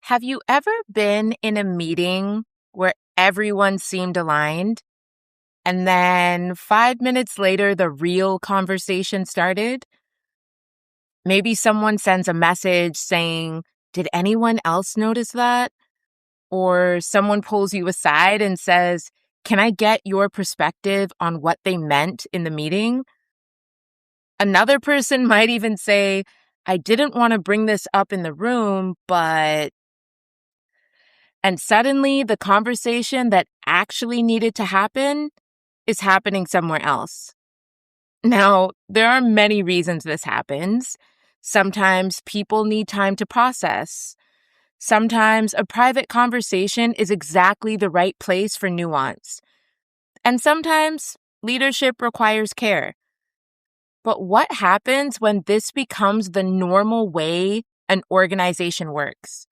Have you ever been in a meeting where everyone seemed aligned, and then 5 minutes later, the real conversation started? Maybe someone sends a message saying, "Did anyone else notice that?" Or someone pulls you aside and says, "Can I get your perspective on what they meant in the meeting?" Another person might even say, "I didn't want to bring this up in the room, but..." And suddenly, the conversation that actually needed to happen is happening somewhere else. Now, there are many reasons this happens. Sometimes people need time to process. Sometimes a private conversation is exactly the right place for nuance. And sometimes leadership requires care. But what happens when this becomes the normal way an organization works?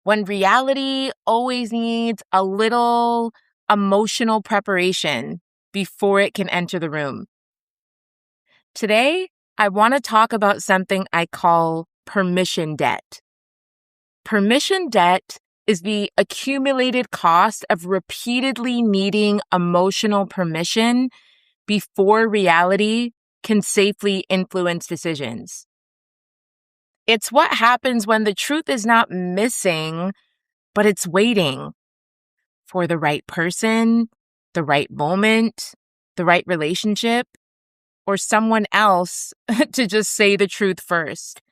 When reality always needs a little emotional preparation before it can enter the room. Today, I want to talk about something I call permission debt. Permission debt is the accumulated cost of repeatedly needing emotional permission before reality can safely influence decisions. It's what happens when the truth is not missing, but it's waiting for the right person, the right moment, the right relationship, or someone else to just say the truth first.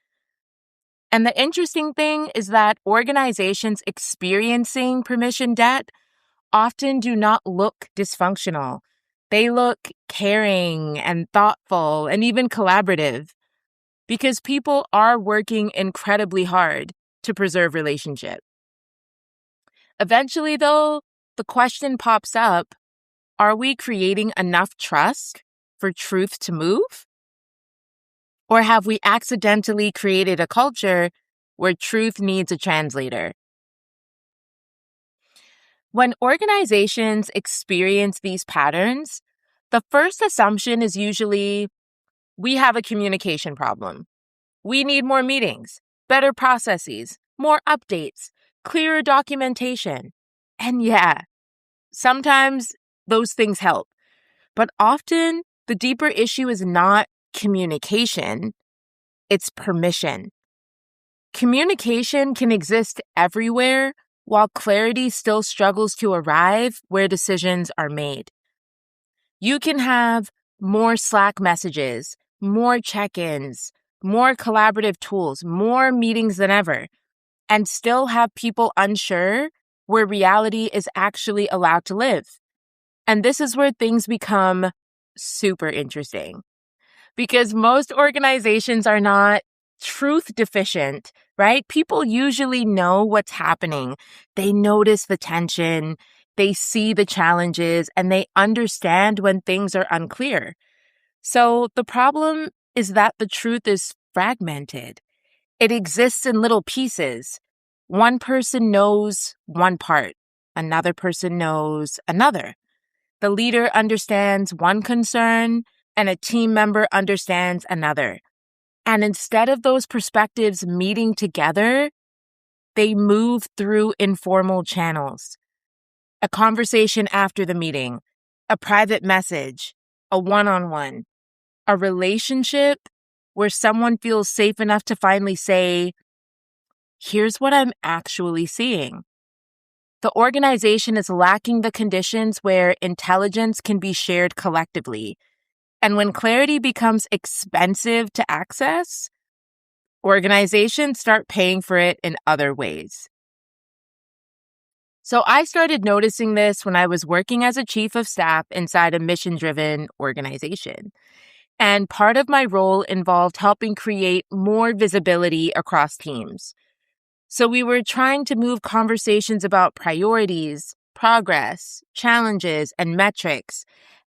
And the interesting thing is that organizations experiencing permission debt often do not look dysfunctional. They look caring and thoughtful and even collaborative because people are working incredibly hard to preserve relationship. Eventually, though, the question pops up, are we creating enough trust for truth to move? Or have we accidentally created a culture where truth needs a translator? When organizations experience these patterns, the first assumption is usually, we have a communication problem. We need more meetings, better processes, more updates, clearer documentation. And yeah, sometimes those things help. But often, the deeper issue is not communication, it's permission. Communication can exist everywhere, while clarity still struggles to arrive where decisions are made. You can have more Slack messages, more check-ins, more collaborative tools, more meetings than ever, and still have people unsure where reality is actually allowed to live. And this is where things become super interesting because most organizations are not truth deficient, right? People usually know what's happening. They notice the tension, they see the challenges, and they understand when things are unclear. So the problem is that the truth is fragmented. It exists in little pieces. One person knows one part, another person knows another. The leader understands one concern, and a team member understands another. And instead of those perspectives meeting together, they move through informal channels. A conversation after the meeting, a private message, a one-on-one, a relationship where someone feels safe enough to finally say, "Here's what I'm actually seeing." The organization is lacking the conditions where intelligence can be shared collectively. And when clarity becomes expensive to access, organizations start paying for it in other ways. So I started noticing this when I was working as a chief of staff inside a mission-driven organization. And part of my role involved helping create more visibility across teams. So we were trying to move conversations about priorities, progress, challenges, and metrics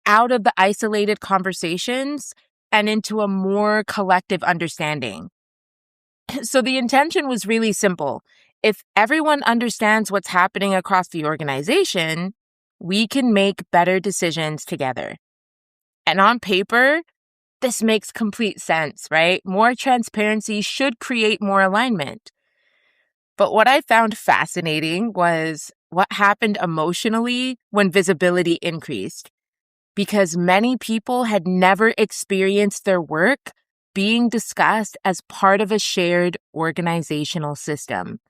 out of the isolated conversations and into a more collective understanding. So the intention was really simple. If everyone understands what's happening across the organization, we can make better decisions together. And on paper, this makes complete sense, right? More transparency should create more alignment. But what I found fascinating was what happened emotionally when visibility increased, because many people had never experienced their work being discussed as part of a shared organizational system.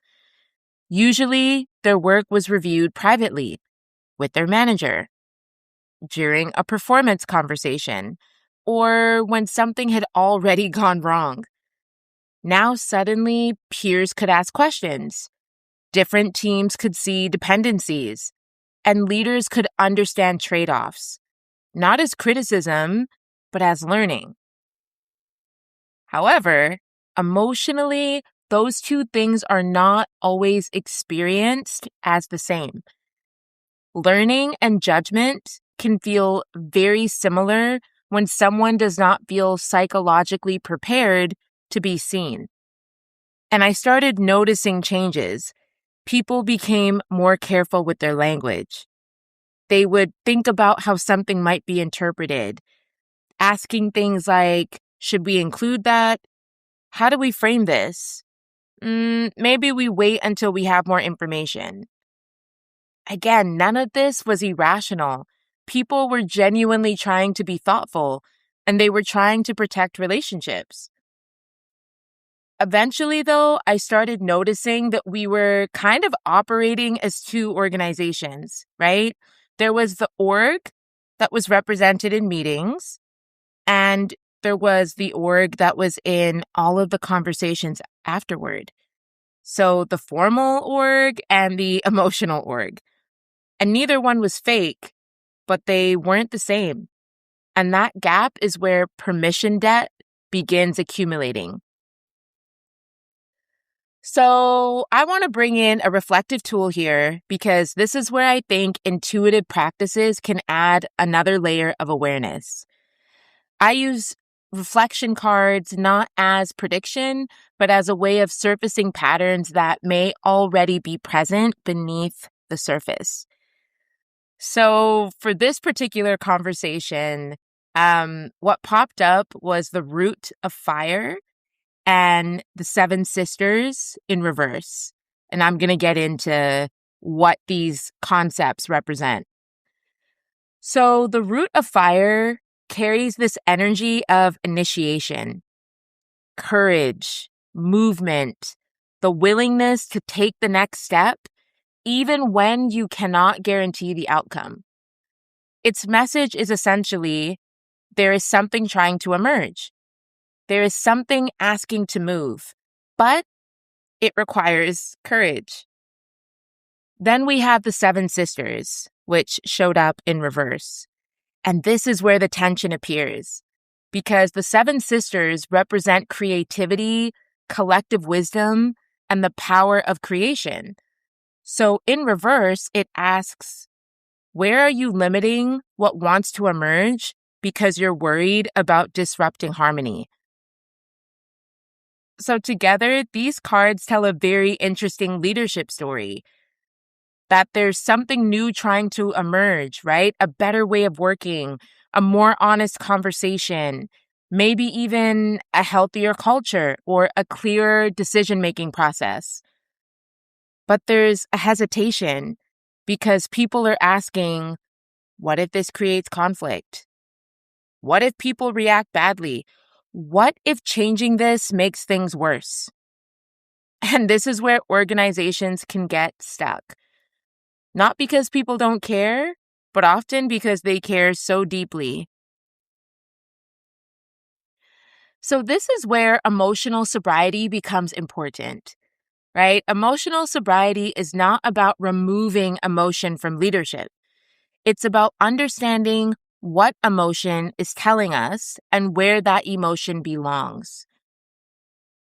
Usually, their work was reviewed privately with their manager, during a performance conversation, or when something had already gone wrong. Now, suddenly, peers could ask questions, different teams could see dependencies, and leaders could understand trade offs, not as criticism, but as learning. However, emotionally, those two things are not always experienced as the same. Learning and judgment can feel very similar when someone does not feel psychologically prepared to be seen. And I started noticing changes. People became more careful with their language. They would think about how something might be interpreted, asking things like, should we include that? How do we frame this? Maybe we wait until we have more information. Again, none of this was irrational. People were genuinely trying to be thoughtful, and they were trying to protect relationships. Eventually, though, I started noticing that we were kind of operating as two organizations, right? There was the org that was represented in meetings, and there was the org that was in all of the conversations afterward. So the formal org and the emotional org. And neither one was fake, but they weren't the same. And that gap is where permission debt begins accumulating. So I want to bring in a reflective tool here because this is where I think intuitive practices can add another layer of awareness. I use reflection cards not as prediction, but as a way of surfacing patterns that may already be present beneath the surface. So for this particular conversation, what popped up was the root of fire and the seven sisters in reverse. And I'm going to get into what these concepts represent. So the root of fire carries this energy of initiation, courage, movement, the willingness to take the next step, even when you cannot guarantee the outcome. Its message is essentially, there is something trying to emerge. There is something asking to move, but it requires courage. Then we have the seven sisters, which showed up in reverse. And this is where the tension appears, because the seven sisters represent creativity, collective wisdom, and the power of creation. So in reverse, it asks, where are you limiting what wants to emerge because you're worried about disrupting harmony? So together, these cards tell a very interesting leadership story. That there's something new trying to emerge, right? A better way of working, a more honest conversation, maybe even a healthier culture or a clearer decision-making process. But there's a hesitation because people are asking, what if this creates conflict? What if people react badly? What if changing this makes things worse? And this is where organizations can get stuck. Not because people don't care, but often because they care so deeply. So this is where emotional sobriety becomes important, right? Emotional sobriety is not about removing emotion from leadership. It's about understanding what emotion is telling us and where that emotion belongs.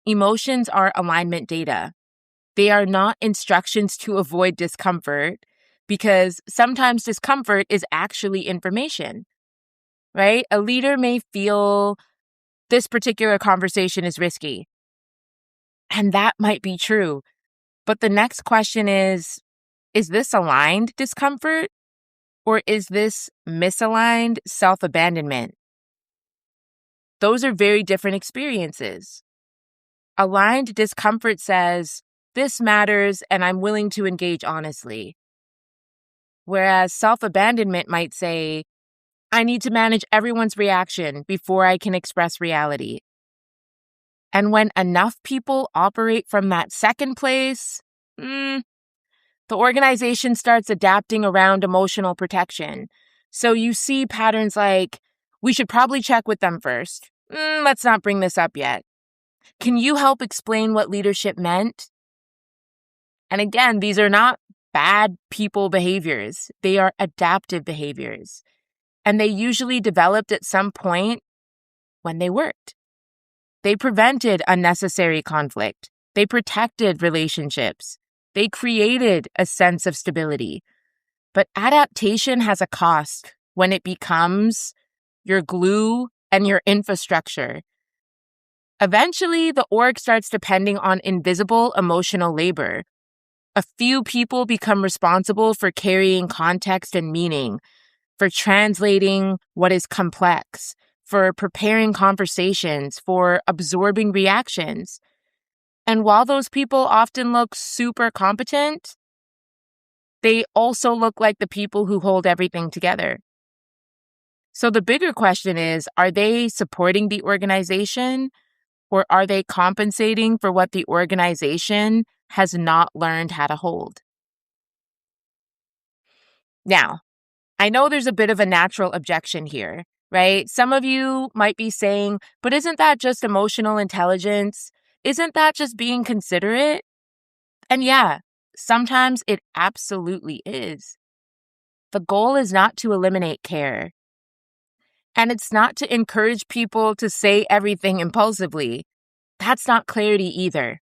Emotions are alignment data. They are not instructions to avoid discomfort, because sometimes discomfort is actually information, right? A leader may feel this particular conversation is risky, and that might be true. But the next question is this aligned discomfort or is this misaligned self-abandonment? Those are very different experiences. Aligned discomfort says, this matters and I'm willing to engage honestly. Whereas self-abandonment might say, I need to manage everyone's reaction before I can express reality. And when enough people operate from that second place, the organization starts adapting around emotional protection. So you see patterns like, we should probably check with them first. Let's not bring this up yet. Can you help explain what leadership meant? And again, these are not bad people behaviors. They are adaptive behaviors. And they usually developed at some point when they worked. They prevented unnecessary conflict. They protected relationships. They created a sense of stability. But adaptation has a cost when it becomes your glue and your infrastructure. Eventually, the org starts depending on invisible emotional labor. A few people become responsible for carrying context and meaning, for translating what is complex, for preparing conversations, for absorbing reactions. And while those people often look super competent, they also look like the people who hold everything together. So the bigger question is, are they supporting the organization, or are they compensating for what the organization has not learned how to hold? Now, I know there's a bit of a natural objection here, right? Some of you might be saying, but isn't that just emotional intelligence? Isn't that just being considerate? And yeah, sometimes it absolutely is. The goal is not to eliminate care. And it's not to encourage people to say everything impulsively. That's not clarity either.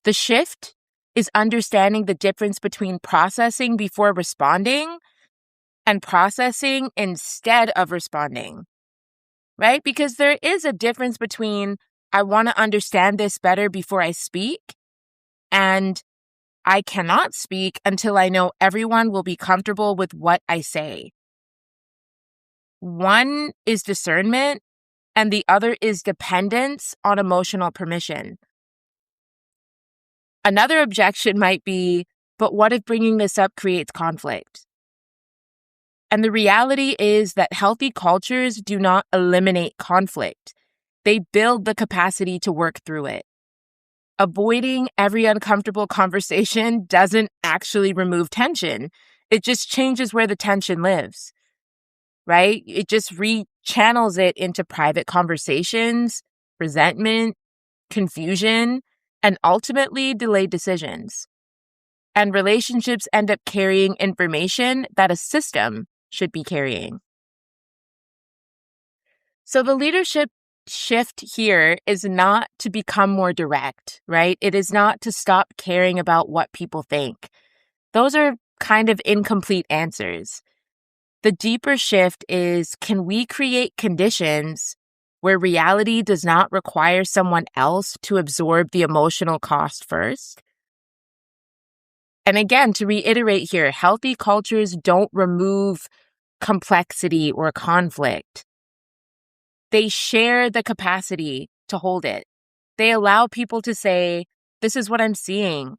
The shift is understanding the difference between processing before responding and processing instead of responding, right? Because there is a difference between I want to understand this better before I speak and I cannot speak until I know everyone will be comfortable with what I say. One is discernment and the other is dependence on emotional permission. Another objection might be, but what if bringing this up creates conflict? And the reality is that healthy cultures do not eliminate conflict. They build the capacity to work through it. Avoiding every uncomfortable conversation doesn't actually remove tension. It just changes where the tension lives, right? It just rechannels it into private conversations, resentment, confusion, and ultimately delayed decisions. And relationships end up carrying information that a system should be carrying. So the leadership shift here is not to become more direct, right? It is not to stop caring about what people think. Those are kind of incomplete answers. The deeper shift is, can we create conditions where reality does not require someone else to absorb the emotional cost first? And again, to reiterate here, healthy cultures don't remove complexity or conflict. They share the capacity to hold it. They allow people to say, this is what I'm seeing.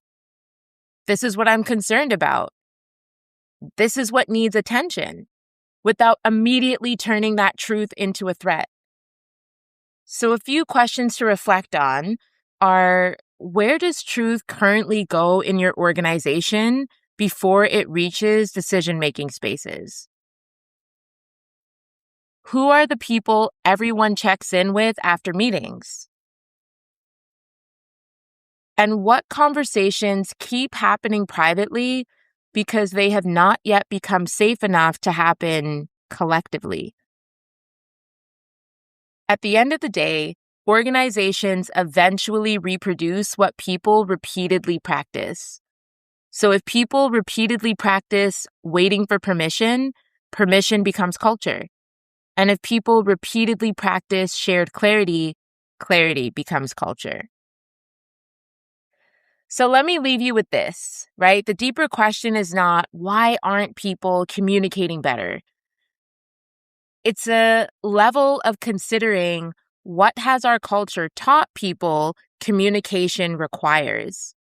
This is what I'm concerned about. This is what needs attention, without immediately turning that truth into a threat. So a few questions to reflect on are, where does truth currently go in your organization before it reaches decision-making spaces? Who are the people everyone checks in with after meetings? And what conversations keep happening privately because they have not yet become safe enough to happen collectively? At the end of the day, organizations eventually reproduce what people repeatedly practice. So if people repeatedly practice waiting for permission, permission becomes culture. And if people repeatedly practice shared clarity, clarity becomes culture. So let me leave you with this, right? The deeper question is not, why aren't people communicating better? It's a level of considering, what has our culture taught people communication requires?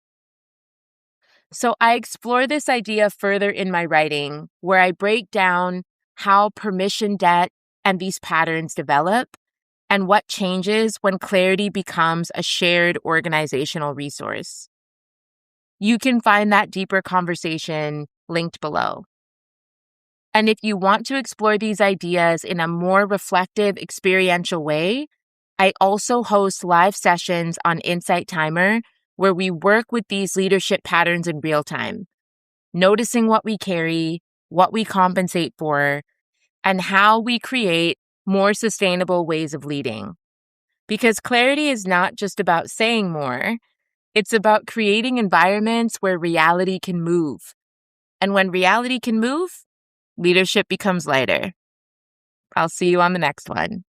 So I explore this idea further in my writing, where I break down how permission debt and these patterns develop and what changes when clarity becomes a shared organizational resource. You can find that deeper conversation linked below. And if you want to explore these ideas in a more reflective, experiential way, I also host live sessions on Insight Timer where we work with these leadership patterns in real time, noticing what we carry, what we compensate for, and how we create more sustainable ways of leading. Because clarity is not just about saying more, it's about creating environments where reality can move. And when reality can move, leadership becomes lighter. I'll see you on the next one.